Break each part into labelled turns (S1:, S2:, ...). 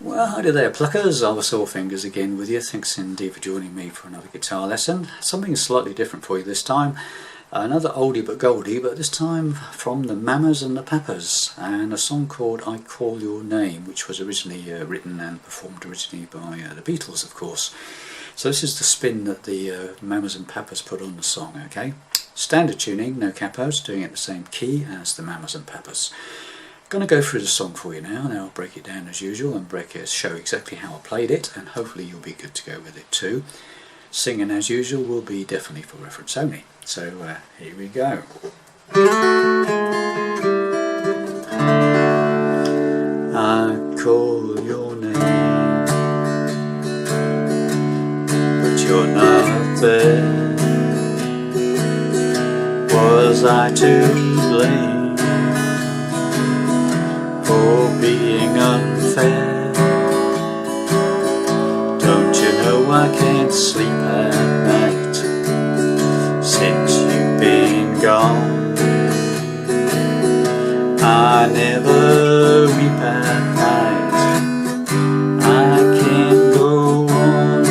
S1: Well, hi there, pluckers. Arthur Sawfingers again with you. Thanks indeed for joining me for another guitar lesson. Something slightly different for you this time. Another oldie but goldie, but this time from the Mamas and the Papas, and a song called I Call Your Name, which was originally written and performed originally by the Beatles, of course. So this is the spin that the Mamas and Papas put on the song, okay? Standard tuning, no capos, doing it the same key as the Mamas and Papas. I'm going to go through the song for you now, and I'll break it down as usual and show exactly how I played it, and hopefully you'll be good to go with it too. Singing as usual will be definitely for reference only. So here we go. I call your name, but you're not there. Was I to blame for being unfair? Don't you know I can't sleep at night since you've been gone? I never weep at night, I can't go on.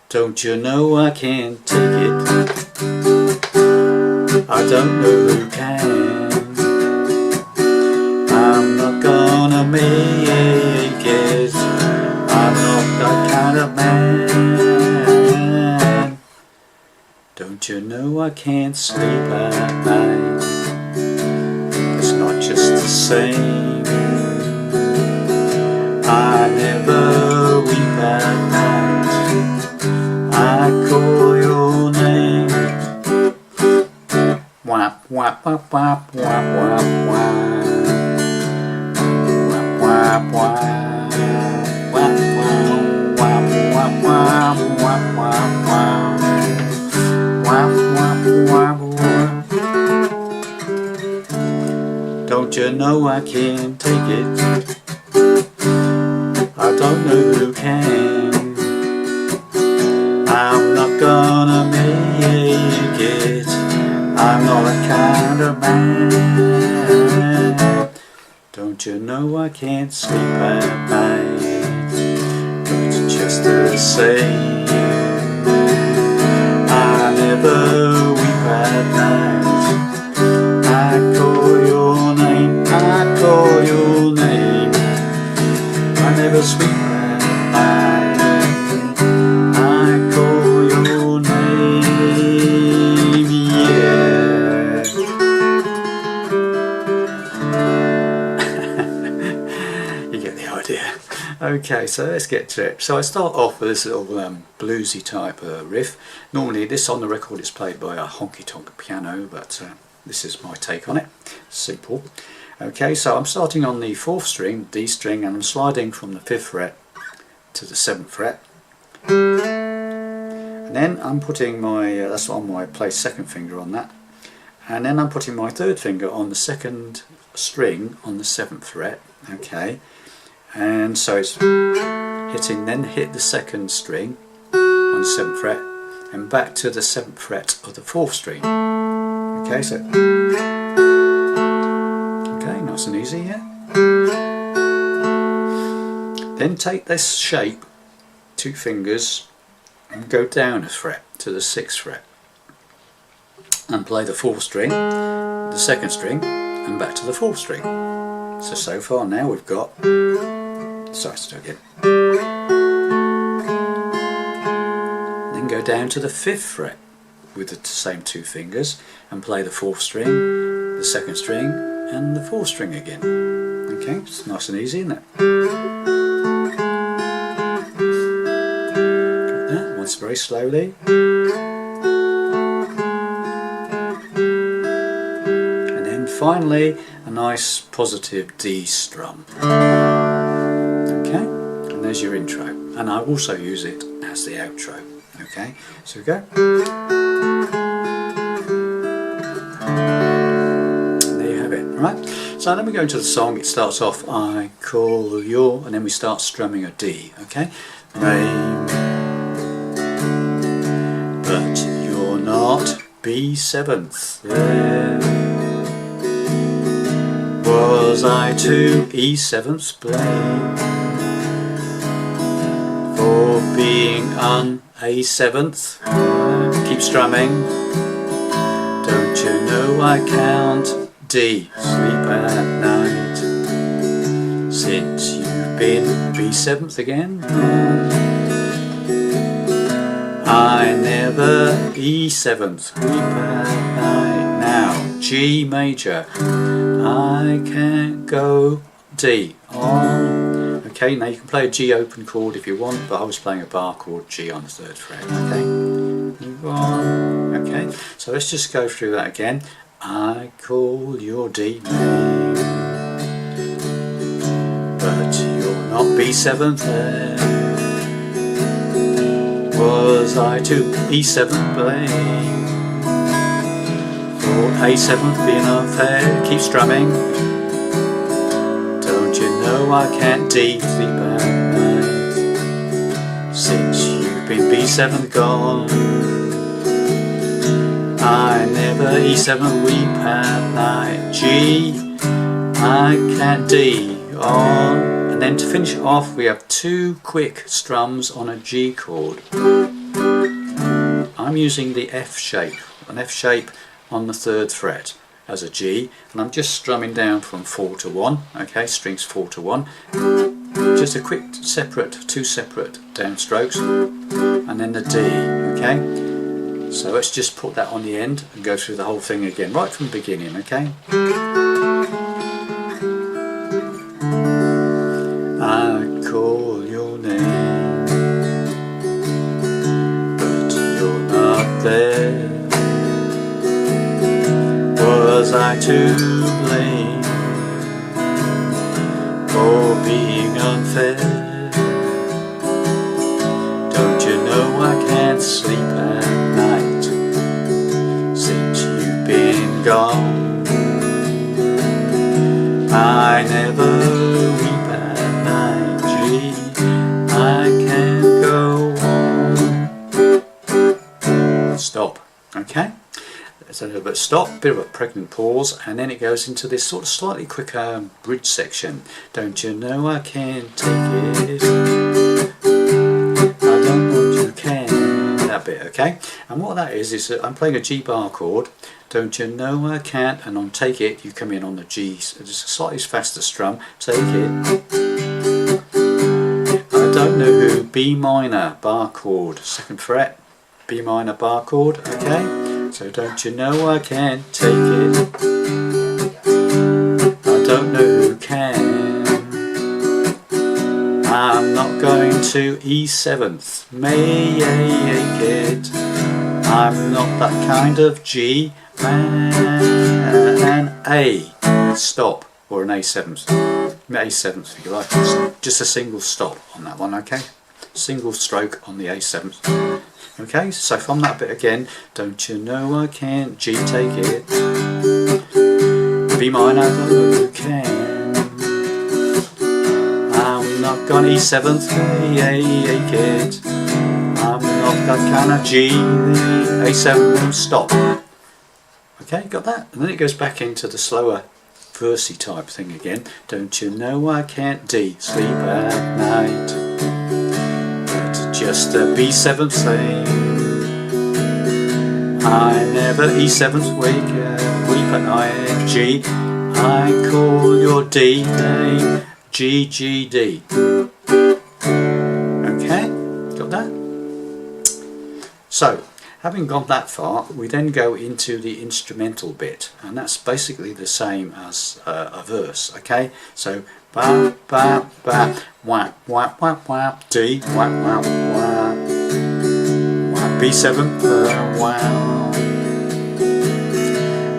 S1: Don't you know I can't take it? I don't know who can. I'm not gonna make it, I'm not that kind of man. Don't you know I can't sleep at night? It's not just the same. I never weep at night, I call your name. Wap wap wap wap wap wap wap. Wap wap wap wap wap wap wap wap wap wap wap. Don't you know I can't take it? I don't know who can. I'm not gonna make it, I'm not that kind of man. Don't you know I can't sleep at night? But it's just the same. I never weep at night, I call your name, I call your name. I never sleep at night, I call your name, yeah. You get the idea. Okay, so let's get to it. So I start off with this little bluesy type riff. Normally this on the record is played by a honky tonk piano, but this is my take on it. Simple. Okay, so I'm starting on the 4th string, D string, and I'm sliding from the 5th fret to the 7th fret. And then I'm putting my, that's on my place 2nd finger on that. And then I'm putting my 3rd finger on the 2nd string on the 7th fret. Okay, and so it's hitting, then hit the 2nd string on the 7th fret and back to the 7th fret of the 4th string. Okay, so okay, nice and easy, yeah. Then take this shape, 2 fingers, and go down a fret to the 6th fret and play the 4th string, the 2nd string, and back to the 4th string. So far now we've got, sorry, start again. Then go down to the 5th fret with the same 2 fingers and play the 4th string, the 2nd string, and the 4th string again. Okay, it's nice and easy, isn't it? Got that, once very slowly. And then finally a nice positive D strum. Okay, and there's your intro, and I also use it as the outro. Okay, so we go. And there you have it. Right. So then we go into the song. It starts off I call your, and then we start strumming a D. Okay, name, but you're not B7th there. Was Was I to E7's blame for being on A7th? Keep strumming. Don't you know I can't D sleep at night since you've been B7th again? I never E7th weep at night. Now G major, I can't go D on. Okay, now you can play a G open chord if you want, but I was playing a bar chord G on the 3rd fret. Okay, move on. Okay, so let's just go through that again. I call your D name, but you're not B7th there. Was I to E7 blame for A7th being unfair? Keep strumming. Don't you know I can't D sleep at night since you've been B7 gone? I never E7 weep at night. G, I can't D on. And then to finish it off, we have 2 quick strums on a G chord. I'm using the F shape, an F shape on the 3rd fret as a G, and I'm just strumming down from 4 to 1, okay, strings 4 to 1. Just a quick 2 separate downstrokes, and then the D, okay. So let's just put that on the end and go through the whole thing again, right from the beginning, okay. I call your name, but you're not there. Was I to blame for being unfair? Don't you know I can't sleep at night since you've been gone? I never weep at night, G, I can't go on. Stop, okay? There's a little bit of stop, bit of a pregnant pause, and then it goes into this sort of slightly quicker bridge section. Don't you know I can't take it? I don't want you can. That bit, okay? And what that is that I'm playing a G bar chord. Don't you know I can't? And on take it, you come in on the G. So just a slightly faster strum. Take it. I don't know who. B minor bar chord, 2nd fret. B minor bar chord, okay? So don't you know I can't take it? I don't know who can. I'm not going to E7th, make it. I'm not that kind of G, an A, stop, or an A7th, A7th if you like. Just a single stop on that one, okay? Single stroke on the A7th. Okay, so from that bit again, don't you know I can't, G take it, B minor, I don't know you can, I'm not gonna E7th, make it, I'm not that kind of G, A7 won't stop. Okay, got that? And then it goes back into the slower versey type thing again. Don't you know I can't D sleep at night, just a B7 thing. I never E7th weep at night, G. I call your D name, G, G, D. Okay, got that? So, having gone that far, we then go into the instrumental bit, and that's basically the same as a verse, okay? So, ba, ba, ba, whap, whap, whap, whap, D, whap, whap, whap, whap, B7, whap,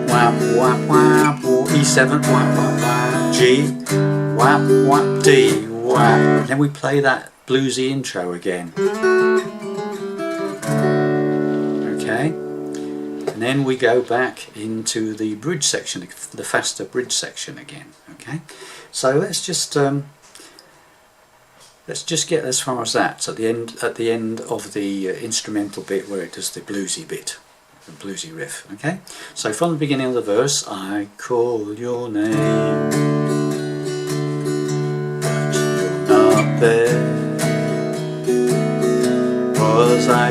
S1: whap, whap, whap, or E7, whap, whap, whap, G, whap, whap, D, whap. Then we play that bluesy intro again. Okay, and then we go back into the bridge section, the faster bridge section again. Okay, so let's just get as far as that. So at the end of the instrumental bit where it does the bluesy bit, the bluesy riff. Okay, so from the beginning of the verse, I call your name.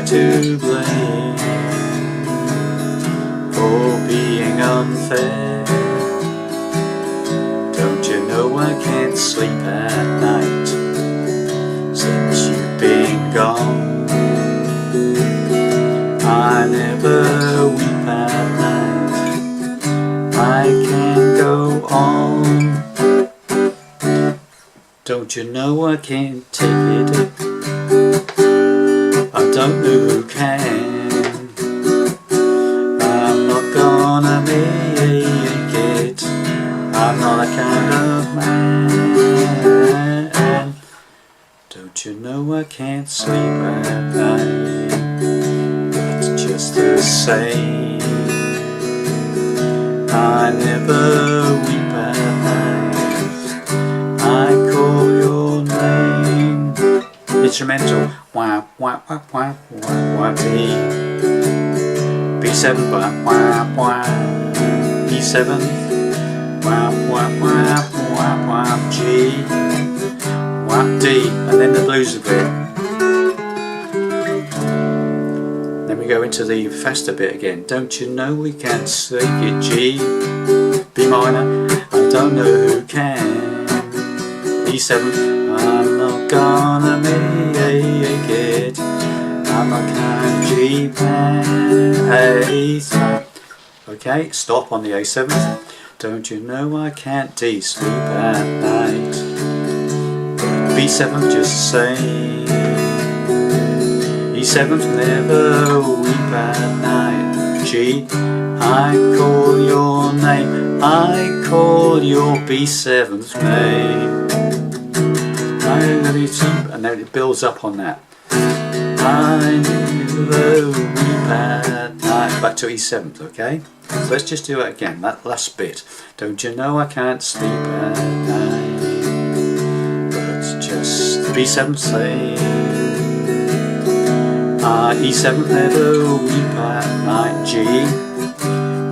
S1: I to blame for being unfair? Don't you know I can't sleep at night since you've been gone? I never weep at night, I can't go on. Don't you know I can't take it? I don't know who can. I'm not gonna make it, I'm not that kind of man. Don't you know I can't sleep at night? It's just the same. I never weep at night, I call your name. Instrumental. Wah wah wah wah wah wah B. B7 wah wah wah. E7 wah wah wah wah wah G. Wah D, and then the blues a bit. Then we go into the faster bit again. Don't you know we can't take it? G, B minor. I don't know who can. E7. I'm not gonna make it, I'm not kind G pan. A7. Okay, stop on the A7. Don't you know I can't D, sleep at night. B7 just the same. E7 never weep at night. G, I call your name, I call your B7's name. And then it builds up on that. I never weep at night. Back to E7th, okay? So let's just do it again, that last bit. Don't you know I can't sleep at night? But just B7 say. E7 never weep at night. G,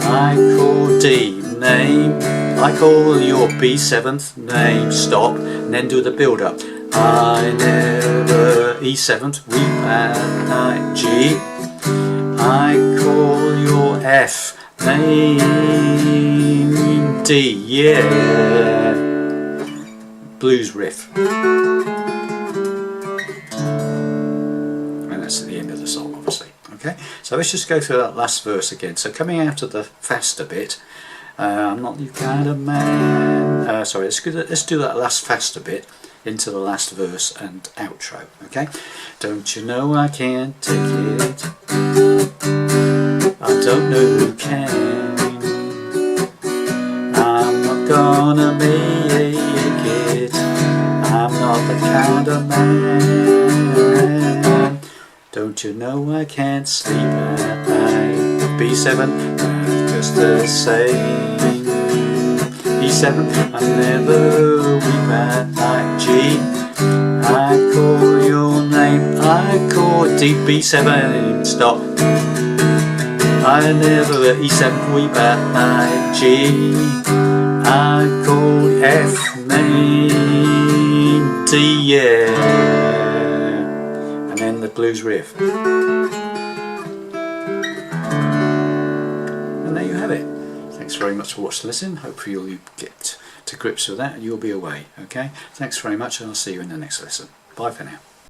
S1: I call D name, I call your B7th name. Stop, and then do the build up. I never E7th weep at night. G, I call your F name. D, yeah. Blues riff. And that's at the end of the song, obviously. Okay, so let's just go through that last verse again. So coming out of the faster bit, I'm not your kind of man. Sorry, let's do that last faster bit into the last verse and outro. Okay, don't you know I can't take it? I don't know who can. I'm not gonna make it, I'm not the kind of man. Don't you know I can't sleep at night? B7, just the same. E7, I never weep at night. G, I call your name, I call D. B7, stop. I never E7 weep at night. G, I call F name. D, yeah. And then the blues riff. And there you have it. Thanks very much for watching and listening. Hopefully you'll get to grips with that and you'll be away. Okay, thanks very much, and I'll see you in the next lesson. Bye for now.